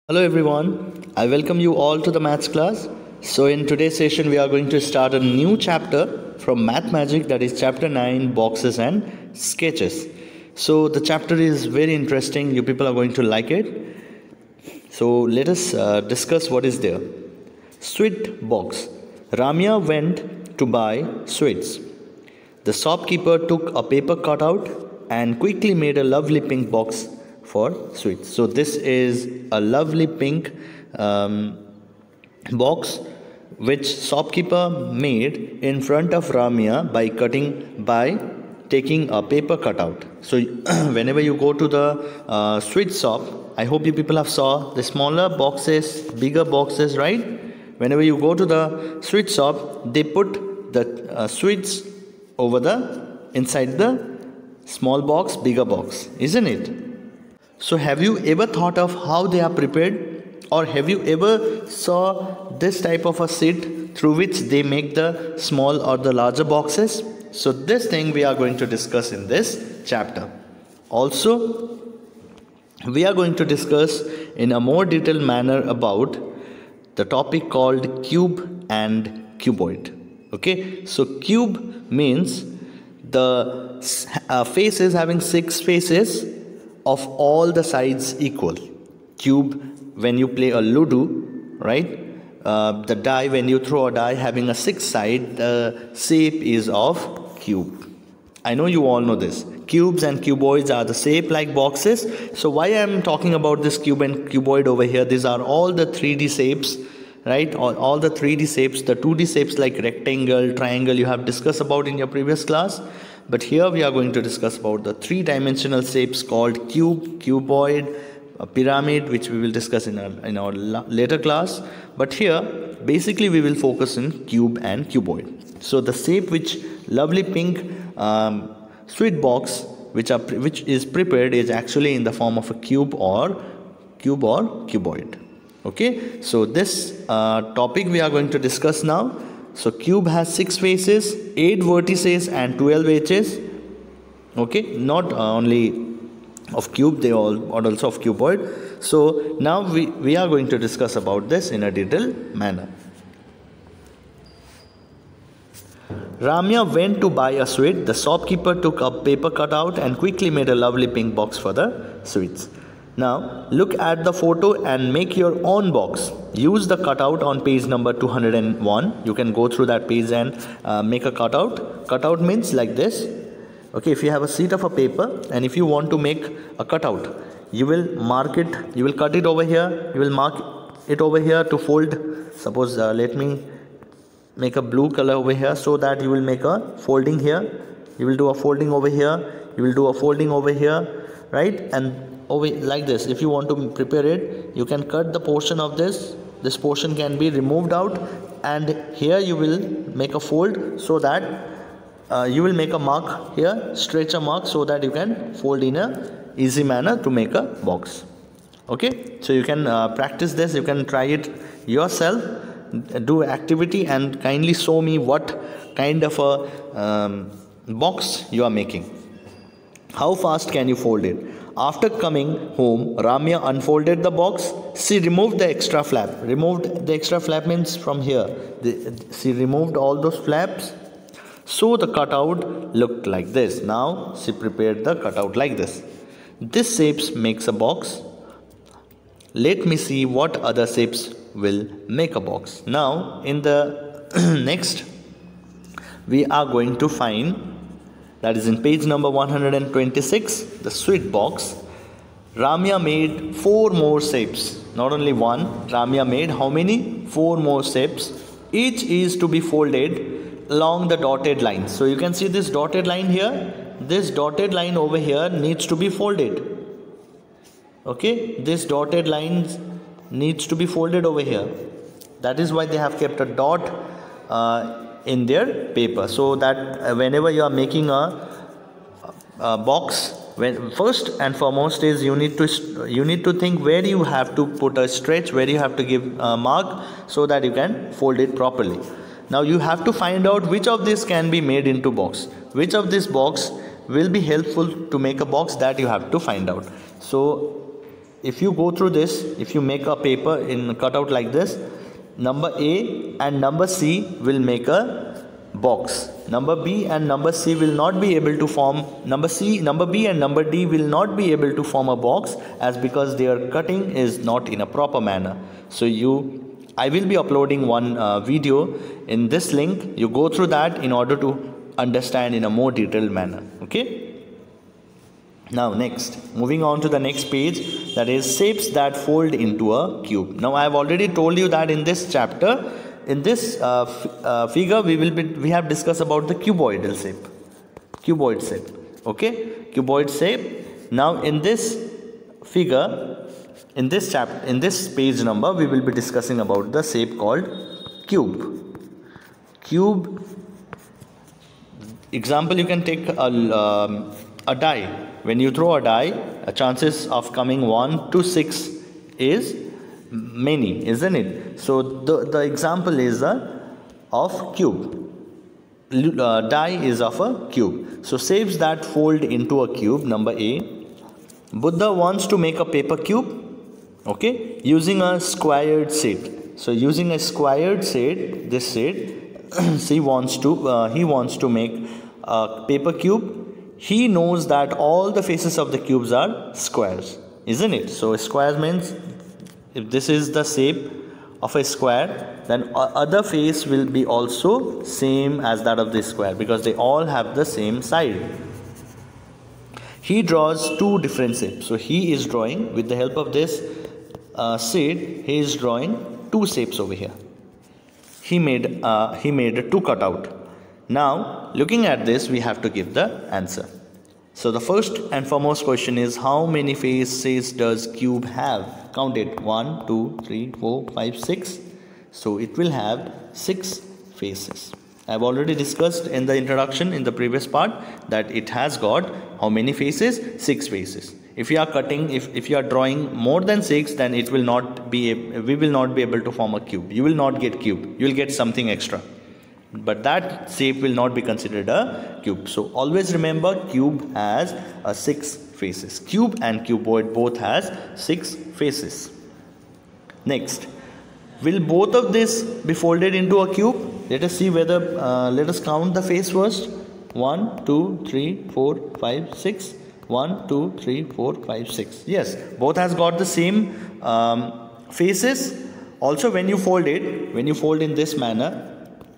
Hello everyone, I welcome you all to the maths class. So in today's session we are going to start a new chapter from Math Magic, that is chapter 9, boxes and sketches. So the chapter is very interesting, you people are going to like it. So let us discuss what is there. Sweet box. Ramya went to buy sweets. The shopkeeper took a paper cutout and quickly made a lovely pink box for sweets. So this is a lovely pink box which shopkeeper made in front of Ramya by taking a paper cutout. So whenever you go to the sweet shop, I hope you people have saw the smaller boxes, bigger boxes, right? Whenever you go to the sweet shop, they put the sweets over the inside the small box, bigger box, isn't it? So have you ever thought of how they are prepared, or have you ever saw this type of a sheet through which they make the small or the larger boxes? So this thing we are going to discuss in this chapter. Also, we are going to discuss in a more detailed manner about the topic called cube and cuboid. Okay, so cube means the face is having 6 faces of all the sides equal. Cube, when you play a Ludo, right? The die, when you throw a die having a 6 side, the shape is of cube. I know you all know this. Cubes and cuboids are the shape like boxes. So why I am talking about this cube and cuboid over here? These are all the 3D shapes, right? All the 3D shapes, the 2D shapes like rectangle, triangle you have discussed about in your previous class. But here we are going to discuss about the 3-dimensional shapes called cube, cuboid, a pyramid, which we will discuss in our later class. But here basically we will focus on cube and cuboid. So the shape which lovely pink sweet box which is prepared is actually in the form of a cube or cuboid. Okay, so this topic we are going to discuss now. So cube has 6 faces, 8 vertices and 12 edges. Okay, not only of cube, they all are also of cuboid. So now we are going to discuss about this in a detailed manner. Ramya went to buy a sweet. The shopkeeper took a paper cutout and quickly made a lovely pink box for the sweets. Now look at the photo and make your own box. Use the cutout on page number 201. You can go through that page and make a cutout. Cutout means like this. Okay, if you have a sheet of a paper and if you want to make a cutout, you will mark it, you will cut it over here, you will mark it over here to fold. Suppose let me make a blue color over here, so that you will make a folding here. You will do a folding over here, you will do a folding over here, right? And over like this. If you want to prepare it, you can cut the portion of this portion can be removed out, and here you will make a fold, so that you will make a mark here, stretch a mark, so that you can fold in a easy manner to make a box. Okay, so you can practice this, you can try it yourself, do activity and kindly show me what kind of a box you are making. How fast can you fold it? After coming home, Ramya unfolded the box. She removed the extra flap. Removed the extra flap means from here. She removed all those flaps. So the cutout looked like this. Now she prepared the cutout like this. This shapes makes a box. Let me see what other shapes will make a box. Now in the next we are going to find, that is in page number 126, the sweet box. Ramya made 4 more shapes. Not only one, Ramya made how many? 4 more shapes. Each is to be folded along the dotted line. So you can see this dotted line here. This dotted line over here needs to be folded. Okay, this dotted line needs to be folded over here. That is why they have kept a dot in their paper, so that whenever you are making a box, first and foremost is you need to think where you have to put a stretch, where you have to give a mark, so that you can fold it properly. Now you have to find out which of this can be made into box, which of this box will be helpful to make a box, that you have to find out. So if you go through this, if you make a paper in cutout like this, number A and number C will make a box. Number B and number C will not be able to form, number B and number D will not be able to form a box, as because their cutting is not in a proper manner. So I will be uploading one video in this link. You go through that in order to understand in a more detailed manner. Okay. Now next, moving on to the next page, that is shapes that fold into a cube. Now I have already told you that in this chapter, in this figure, we have discussed about the cuboidal shape. Cuboid shape. Okay, cuboid shape. Now in this figure, in this chapter, in this page number, we will be discussing about the shape called cube. Cube. Example, you can take a die. When you throw a die, chances of coming 1 to 6 is many, isn't it? So the example is of cube. Die is of a cube. So shapes that fold into a cube. Number A, Buddha wants to make a paper cube. Okay, using a squared set. So using a squared set, this set, he wants to make a paper cube. He knows that all the faces of the cubes are squares, isn't it? So square means if this is the shape of a square, then other face will be also same as that of this square, because they all have the same side. He draws two different shapes. So he is drawing, with the help of this shade, he is drawing two shapes over here. He made two cutout. Now, looking at this, we have to give the answer. So the first and foremost question is, how many faces does cube have? Count it. 1, 2, 3, 4, 5, 6. So it will have 6 faces. I have already discussed in the introduction in the previous part that it has got how many faces? 6 faces. If you are cutting, if you are drawing more than 6, then we will not be able to form a cube. You will not get cube. You will get something extra. But that shape will not be considered a cube. So always remember, cube has 6 faces. Cube and cuboid both has 6 faces. Next, will both of this be folded into a cube? Let us see whether, let us count the face first. 1, 2, 3, 4, 5, 6. 1, 2, 3, 4, 5, 6. Yes, both has got the same faces. Also, when you fold in this manner,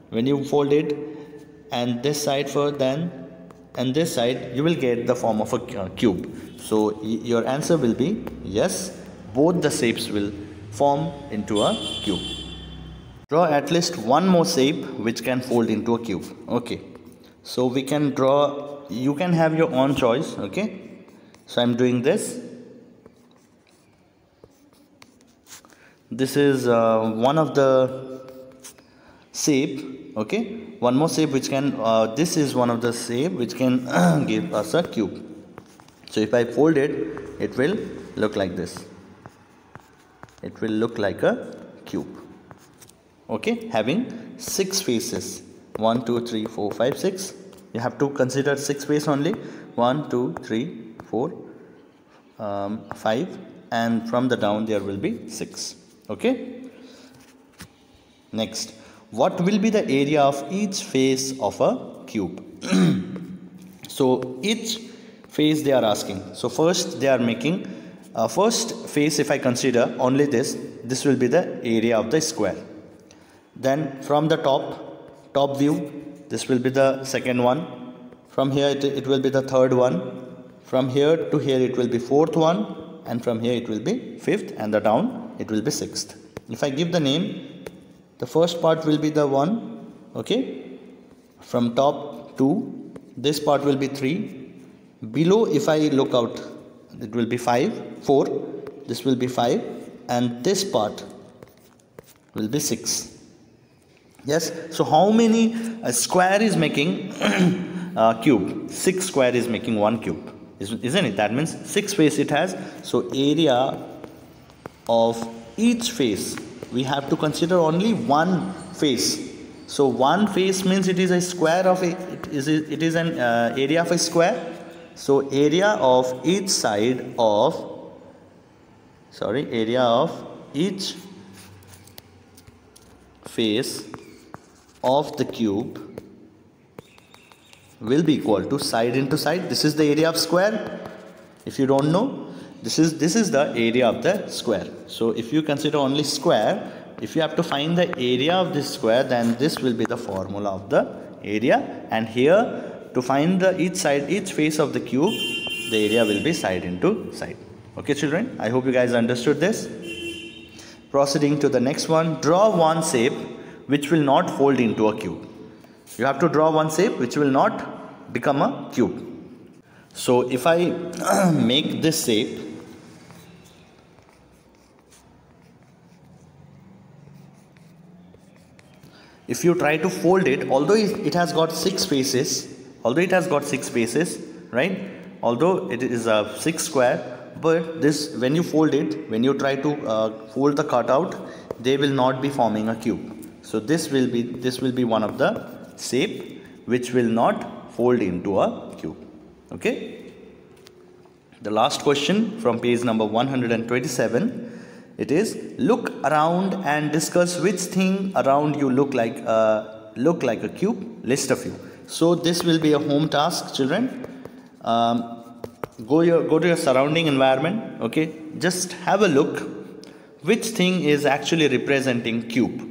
when you fold it and this side first, then and this side, you will get the form of a cube. So your answer will be yes, both the shapes will form into a cube. Draw at least one more shape which can fold into a cube. Okay, so we can draw, you can have your own choice. Okay, so I'm doing this. This is one of the shape. Okay, one more shape which can this is one of the shape which can give us a cube. So if I fold it, it will look like this. It will look like a cube. Okay, having 6 faces. 1, 2, 3, 4, 5, 6. You have to consider 6 faces only. 1, 2, 3, 4, 5, and from the down there will be 6. Okay. Next, what will be the area of each face of a cube? So each face they are asking. So first they are making first face. If I consider only this will be the area of the square. Then from the top view, this will be the second one. From here it will be the third one. From here to here it will be fourth one, and from here it will be fifth, and the down it will be sixth. If I give the name, the first part will be the 1, okay, from top 2, this part will be 3, below if I look out, it will be 4, this will be 5, and this part will be 6. Yes, so how many square is making cube? 6 square is making 1 cube, isn't it? That means 6 face it has. So area of each face, we have to consider only one face. So one face means it is a square of a, it is an area of a square. So area of each side of area of each face of the cube will be equal to side into side. This is the area of square. If you don't know, this is the area of the square. So if you consider only square, if you have to find the area of this square, then this will be the formula of the area. And here, to find the each face of the cube, the area will be side into side. Okay, children, I hope you guys understood this. Proceeding to the next one, draw one shape which will not fold into a cube. You have to draw one shape which will not become a cube. So if I make this shape, if you try to fold it, although it has got 6 faces, right? Although it is a 6 square, but this, when you fold it, when you try to fold the cutout, they will not be forming a cube. So this will be one of the shape which will not fold into a cube. Okay. The last question from page number 127. It is, look around and discuss which thing around you look like a cube. List a few. So this will be a home task, children. Go to your surrounding environment. Okay, just have a look. Which thing is actually representing cube?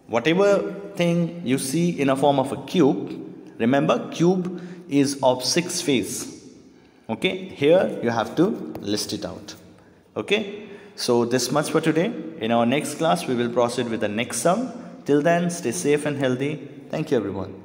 Whatever thing you see in a form of a cube, remember cube is of 6 faces. Okay, here you have to list it out. Okay. So this much for today. In our next class, we will proceed with the next sum. Till then, stay safe and healthy. Thank you, everyone.